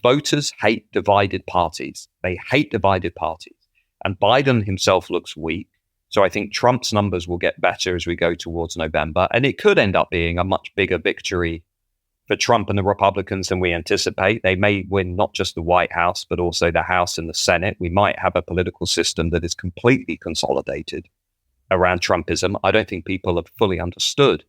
voters hate divided parties. They hate divided parties. And Biden himself looks weak. So I think Trump's numbers will get better as we go towards November. And it could end up being a much bigger victory for Trump and the Republicans than we anticipate. They may win not just the White House, but also the House and the Senate. We might have a political system that is completely consolidated around Trumpism. I don't think people have fully understood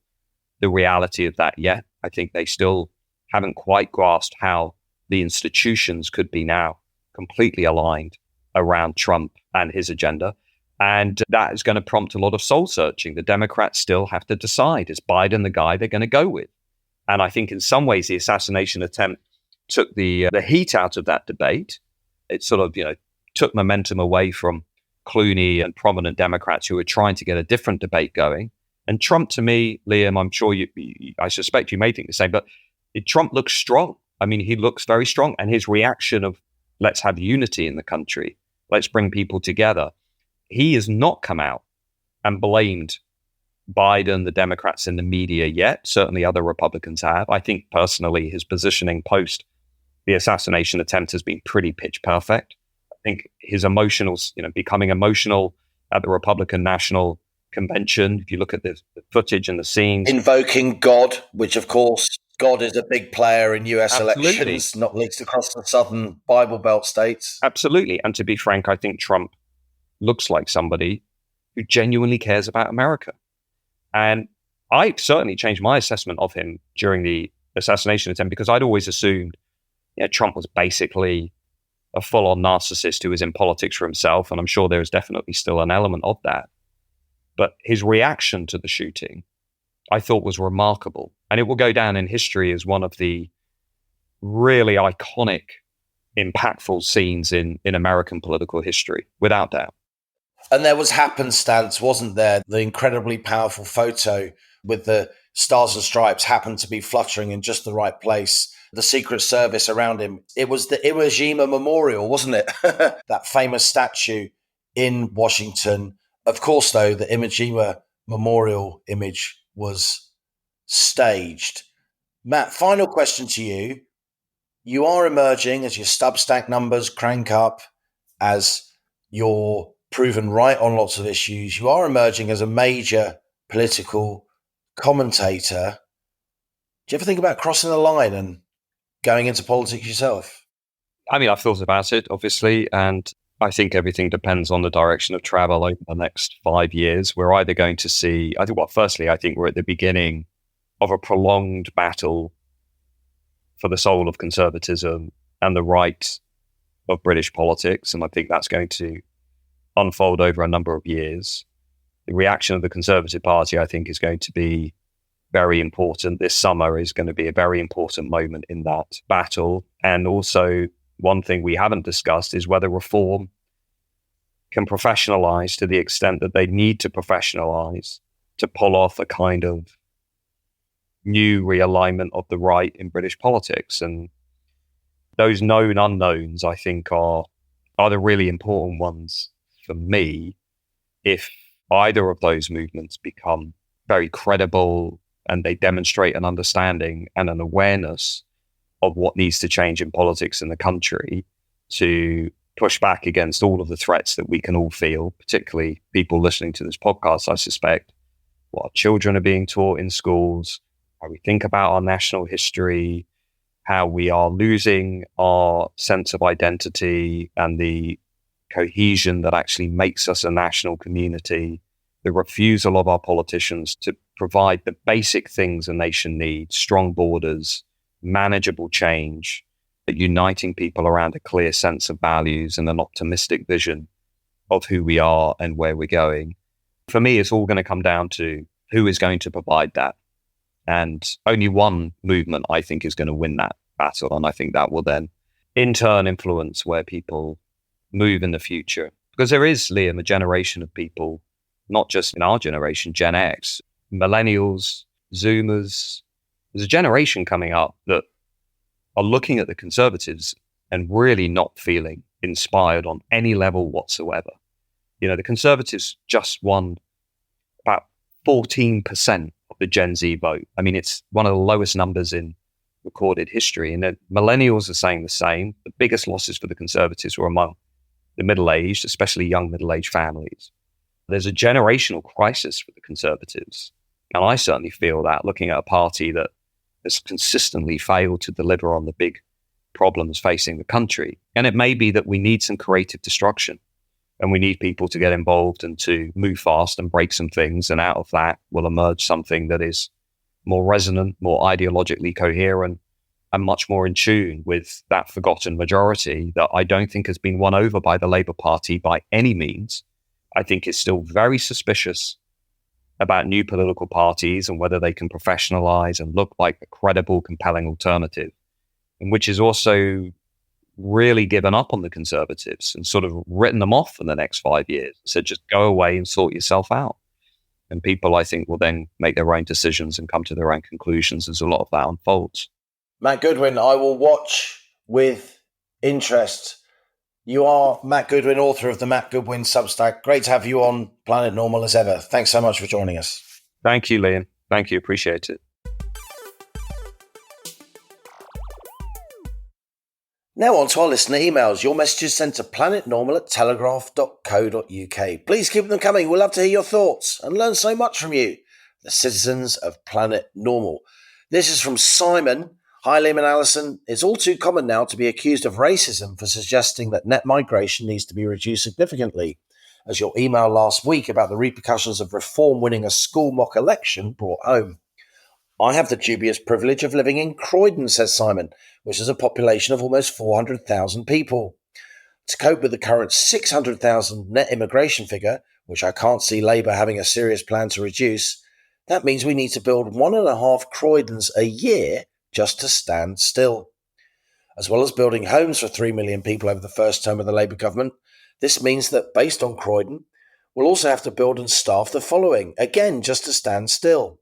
the reality of that yet. I think they still haven't quite grasped how the institutions could be now completely aligned around Trump and his agenda. And that is going to prompt a lot of soul searching. The Democrats still have to decide, is Biden the guy they're going to go with? And I think in some ways the assassination attempt took the heat out of that debate. It sort of, took momentum away from Clooney and prominent Democrats who were trying to get a different debate going. And Trump, to me, Liam, I'm sure I suspect you may think the same, but Trump looks strong. I mean, he looks very strong. And his reaction of let's have unity in the country. Let's bring people together. He has not come out and blamed Biden, the Democrats, and the media yet. Certainly other Republicans have. I think personally his positioning post the assassination attempt has been pretty pitch perfect. I think his emotionals, becoming emotional at the Republican National Convention, if you look at the footage and the scenes. Invoking God, which of course God is a big player in US Absolutely. elections, not least across the southern Bible Belt states. Absolutely. And to be frank, I think Trump looks like somebody who genuinely cares about America. And I certainly changed my assessment of him during the assassination attempt because I'd always assumed Trump was basically a full-on narcissist who was in politics for himself. And I'm sure there is definitely still an element of that. But his reaction to the shooting, I thought was remarkable. And it will go down in history as one of the really iconic, impactful scenes in American political history, without doubt. And there was happenstance, wasn't there? The incredibly powerful photo with the stars and stripes happened to be fluttering in just the right place. The Secret Service around him. It was the Iwo Jima Memorial, wasn't it? That famous statue in Washington. Of course, though, the Iwo Jima Memorial image was staged. Matt, final question to you. You are emerging as your Substack numbers crank up, as you're proven right on lots of issues. You are emerging as a major political commentator. Do you ever think about crossing the line and going into politics yourself? I mean, I've thought about it, obviously, and I think everything depends on the direction of travel over the next 5 years. We're either going to see, I think we're at the beginning of a prolonged battle for the soul of conservatism and the right of British politics. And I think that's going to unfold over a number of years. The reaction of the Conservative Party, I think, is going to be very important. This summer is going to be a very important moment in that battle. And also, one thing we haven't discussed is whether reform can professionalize to the extent that they need to professionalize to pull off a kind of new realignment of the right in British politics. And those known unknowns, I think, are the really important ones for me. If either of those movements become very credible and they demonstrate an understanding and an awareness of what needs to change in politics in the country to push back against all of the threats that we can all feel, particularly people listening to this podcast, I suspect, what our children are being taught in schools, how we think about our national history, how we are losing our sense of identity and the cohesion that actually makes us a national community, the refusal of our politicians to provide the basic things a nation needs, strong borders, manageable change, but uniting people around a clear sense of values and an optimistic vision of who we are and where we're going. For me, it's all going to come down to who is going to provide that. And only one movement, I think, is going to win that battle. And I think that will then, in turn, influence where people move in the future. Because there is, Liam, a generation of people, not just in our generation, Gen X, millennials, Zoomers. There's a generation coming up that are looking at the Conservatives and really not feeling inspired on any level whatsoever. The Conservatives just won about 14% of the Gen Z vote. I mean, it's one of the lowest numbers in recorded history. And the millennials are saying the same. The biggest losses for the Conservatives were among the middle-aged, especially young middle-aged families. There's a generational crisis for the Conservatives. And I certainly feel that looking at a party that has consistently failed to deliver on the big problems facing the country. And it may be that we need some creative destruction and we need people to get involved and to move fast and break some things. And out of that will emerge something that is more resonant, more ideologically coherent, and much more in tune with that forgotten majority that I don't think has been won over by the Labour Party by any means. I think it's still very suspicious about new political parties and whether they can professionalize and look like a credible, compelling alternative, and which is also really given up on the Conservatives and sort of written them off for the next 5 years. So just go away and sort yourself out. And people, I think, will then make their own decisions and come to their own conclusions as a lot of that unfolds. Matt Goodwin, I will watch with interest You are Matt Goodwin, author of the Matt Goodwin Substack. Great to have you on Planet Normal as ever. Thanks so much for joining us. Thank you, Liam. Thank you. Appreciate it. Now on to our listener emails. Your messages sent to planetnormal@telegraph.co.uk. Please keep them coming. We'd love to hear your thoughts and learn so much from you, the citizens of Planet Normal. This is from Simon. Hi, Liam and Alison. It's all too common now to be accused of racism for suggesting that net migration needs to be reduced significantly, as your email last week about the repercussions of Reform winning a school mock election brought home. I have the dubious privilege of living in Croydon, says Simon, which has a population of almost 400,000 people. To cope with the current 600,000 net immigration figure, which I can't see Labour having a serious plan to reduce, that means we need to build 1.5 Croydons a year just to stand still. As well as building homes for 3 million people over the first term of the Labour government, this means that, based on Croydon, we'll also have to build and staff the following, again just to stand still.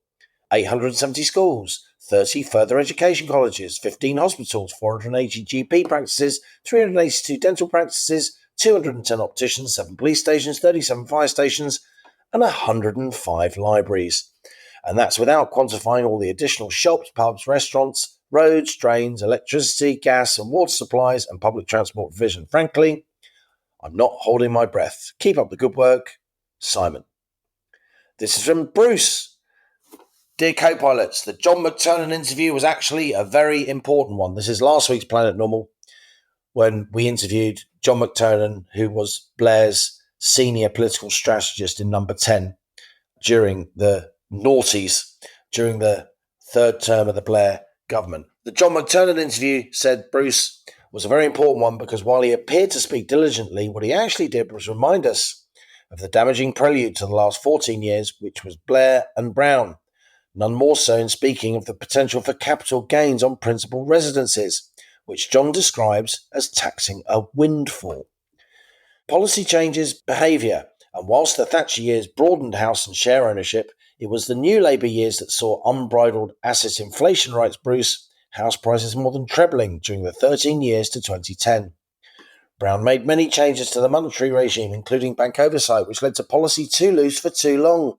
870 schools, 30 further education colleges, 15 hospitals, 480 GP practices, 382 dental practices, 210 opticians, 7 police stations, 37 fire stations, and 105 libraries. And that's without quantifying all the additional shops, pubs, restaurants, roads, drains, electricity, gas and water supplies, and public transport provision. Frankly, I'm not holding my breath. Keep up the good work, Simon. This is from Bruce. Dear co-pilots, the John McTernan interview was actually a very important one. This is last week's Planet Normal, when we interviewed John McTernan, who was Blair's senior political strategist in Number 10 during the noughties, during the third term of the Blair government. The John McTernan interview, said Bruce, was a very important one because while he appeared to speak diligently, what he actually did was remind us of the damaging prelude to the last 14 years, which was Blair and Brown. None more so in speaking of the potential for capital gains on principal residences, which John describes as taxing a windfall. Policy changes behaviour, and whilst the Thatcher years broadened house and share ownership, it was the new Labour years that saw unbridled asset inflation, writes Bruce, house prices more than trebling during the 13 years to 2010. Brown made many changes to the monetary regime, including bank oversight, which led to policy too loose for too long.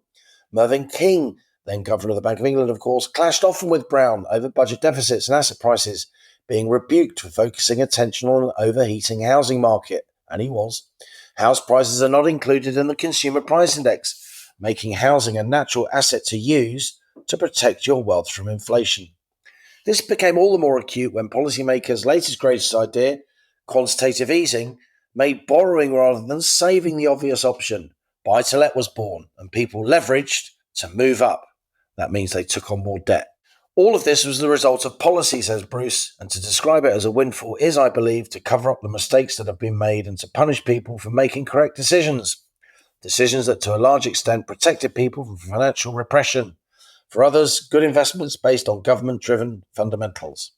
Mervyn King, then Governor of the Bank of England, of course, clashed often with Brown over budget deficits and asset prices, being rebuked for focusing attention on an overheating housing market, and he was. House prices are not included in the Consumer Price Index, making housing a natural asset to use to protect your wealth from inflation. This became all the more acute when policymakers' latest greatest idea, quantitative easing, made borrowing rather than saving the obvious option. Buy-to-let was born, and people leveraged to move up. That means they took on more debt. All of this was the result of policy, says Bruce, and to describe it as a windfall is, I believe, to cover up the mistakes that have been made and to punish people for making correct decisions. Decisions that to a large extent protected people from financial repression. For others, good investments based on government-driven fundamentals.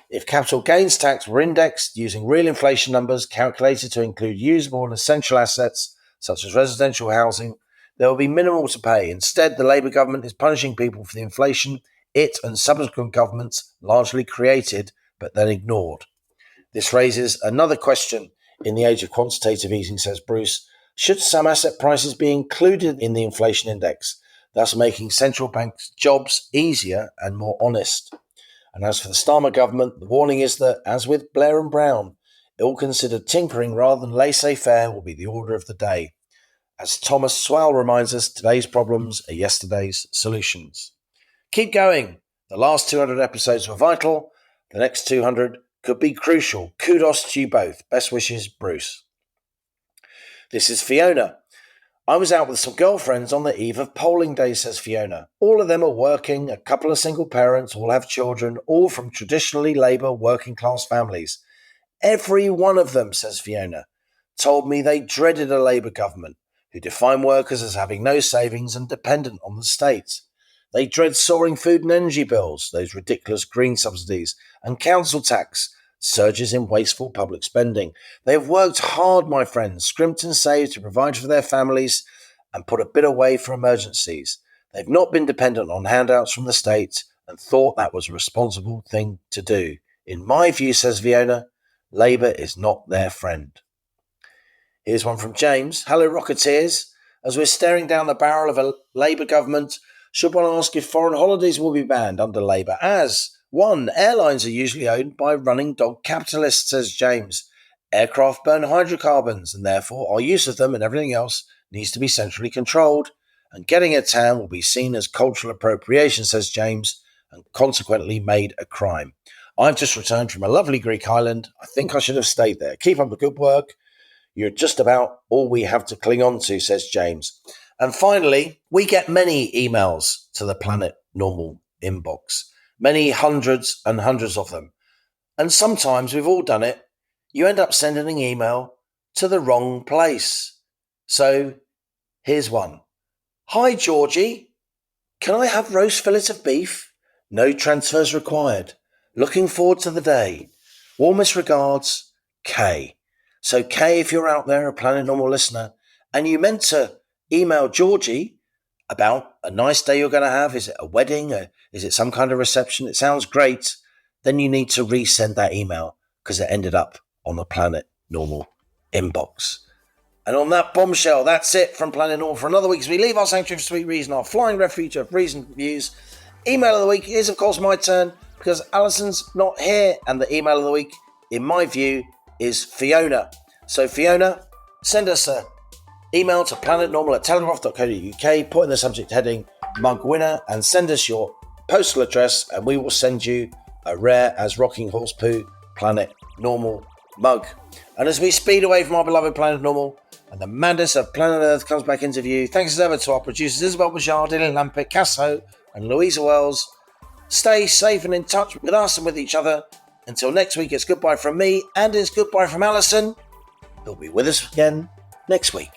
If capital gains tax were indexed using real inflation numbers calculated to include usable and essential assets, such as residential housing, there will be minimal to pay. Instead, the Labour government is punishing people for the inflation it and subsequent governments largely created but then ignored. This raises another question in the age of quantitative easing, says Bruce. Should some asset prices be included in the inflation index, thus making central banks' jobs easier and more honest? And as for the Starmer government, the warning is that, as with Blair and Brown, ill-considered tinkering rather than laissez-faire will be the order of the day. As Thomas Sowell reminds us, today's problems are yesterday's solutions. Keep going. The last 200 episodes were vital. The next 200 could be crucial. Kudos to you both. Best wishes, Bruce. This is Fiona. I was out with some girlfriends on the eve of polling day, says Fiona. All of them are working, a couple of single parents, all have children, all from traditionally Labour working class families. Every one of them, says Fiona, told me they dreaded a Labour government who define workers as having no savings and dependent on the state. They dread soaring food and energy bills, those ridiculous green subsidies, and council tax, surges in wasteful public spending. They have worked hard, my friends, scrimped and saved to provide for their families and put a bit away for emergencies. They've not been dependent on handouts from the state and thought that was a responsible thing to do. In my view, says Fiona, Labour is not their friend. Here's one from James. Hello, Rocketeers. As we're staring down the barrel of a Labour government, should one ask if foreign holidays will be banned under Labour? As 1. Airlines are usually owned by running dog capitalists, says James. Aircraft burn hydrocarbons, and therefore our use of them and everything else needs to be centrally controlled. And getting a tan will be seen as cultural appropriation, says James, and consequently made a crime. I've just returned from a lovely Greek island. I think I should have stayed there. Keep up the good work. You're just about all we have to cling on to, says James. And finally, we get many emails to the Planet Normal inbox. Many hundreds and hundreds of them. And sometimes, we've all done it, you end up sending an email to the wrong place. So, here's one. Hi, Georgie. Can I have roast fillet of beef? No transfers required. Looking forward to the day. Warmest regards, Kay. So, Kay, if you're out there, a Planet Normal listener, and you meant to email Georgie about a nice day you're going to have, is it a wedding? Is it some kind of reception? It sounds great. Then you need to resend that email because it ended up on the Planet Normal inbox. And on that bombshell, that's it from Planet Normal for another week as we leave our sanctuary for sweet reason, our flying refuge of reason views. Email of the week is, of course, my turn because Alison's not here. And the email of the week, in my view, is Fiona. So Fiona, send us an email to planetnormal@telegraph.co.uk, put in the subject heading mug winner and send us your postal address and we will send you a rare as rocking horse poo Planet Normal mug. And as we speed away from our beloved Planet Normal and the madness of Planet Earth comes back into view, thanks as ever to our producers Isabel Bajard, Dylan Lampitt, Casso and Louisa Wells. Stay safe and in touch with us and with each other. Until next week, it's goodbye from me and it's goodbye from Alison. He'll be with us again next week.